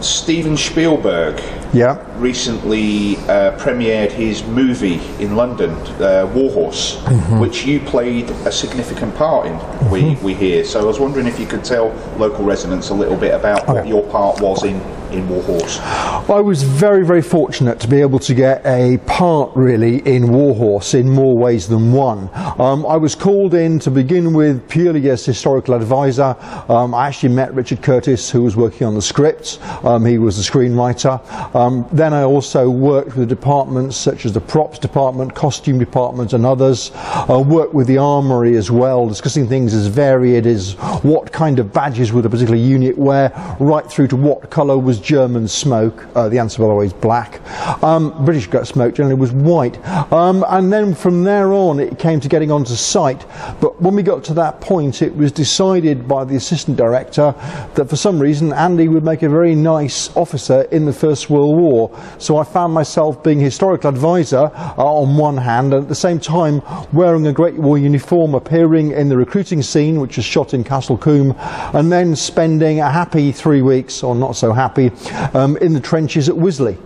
Steven Spielberg recently premiered his movie in London, War Horse, which you played a significant part in, we hear. So I was wondering if you could tell local residents a little bit about what your part was in War Horse. I was very, very fortunate to be able to get a part really in War Horse in more ways than one. I was called in to begin with purely as historical advisor. I actually met Richard Curtis, who was working on the script. He was the screenwriter. Then I also worked with departments such as the props department, costume department and others. I worked with the armoury as well, discussing things as varied as what kind of badges would a particular unit wear, right through to what colour was German smoke. The answer was always black. British smoke generally was white. And then from there on it came to getting onto site. But when we got to that point, it was decided by the assistant director that for some reason Andy would make a very nice officer in the First World War. So I found myself being historical advisor on one hand, and at the same time wearing a Great War uniform, appearing in the recruiting scene, which was shot in Castle Combe, and then spending a happy 3 weeks, or not so happy, in the trenches at Wisley.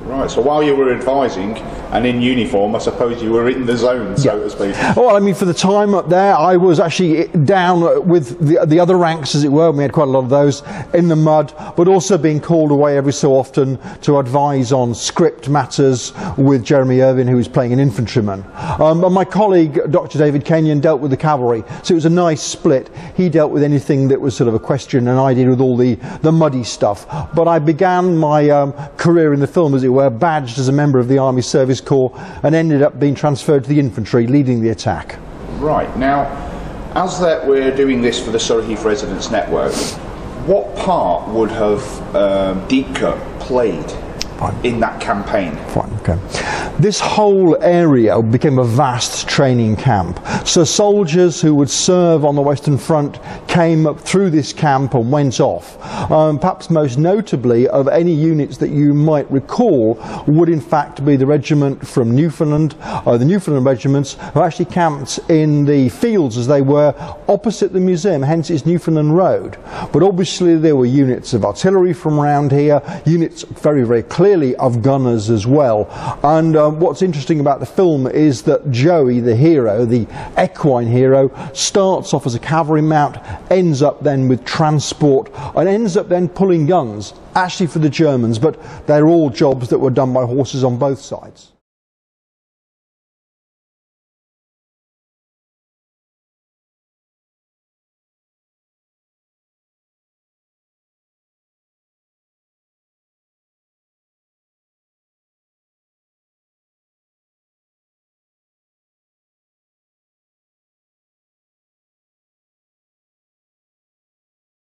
Right, so while you were advising and in uniform, I suppose you were in the zone, so to speak. Well, I mean, for the time up there, I was actually down with the other ranks, as it were. We had quite a lot of those in the mud, but also being called away every so often to advise on script matters with Jeremy Irvin, who was playing an infantryman. And my colleague, Dr. David Kenyon, dealt with the cavalry, so it was a nice split. He dealt with anything that was sort of a question, and I did with all the muddy stuff. But I began my career in the film, as it were, badged as a member of the Army Service Corps, and ended up being transferred to the infantry, leading the attack. Right, now, as that we're doing this for the Surrey Heath Residents Network, what part would have Deecut played in that campaign? Fine, okay. This whole area became a vast training camp. So soldiers who would serve on the Western Front came up through this camp and went off. Perhaps most notably of any units that you might recall would in fact be the regiment from Newfoundland, the Newfoundland regiments, who actually camped in the fields as they were opposite the museum, hence it's Newfoundland Road. But obviously there were units of artillery from around here, units very, very clearly of gunners as well. And what's interesting about the film is that Joey, the hero, the equine hero, starts off as a cavalry mount, ends up then with transport, and ends up then pulling guns, actually for the Germans, but they're all jobs that were done by horses on both sides.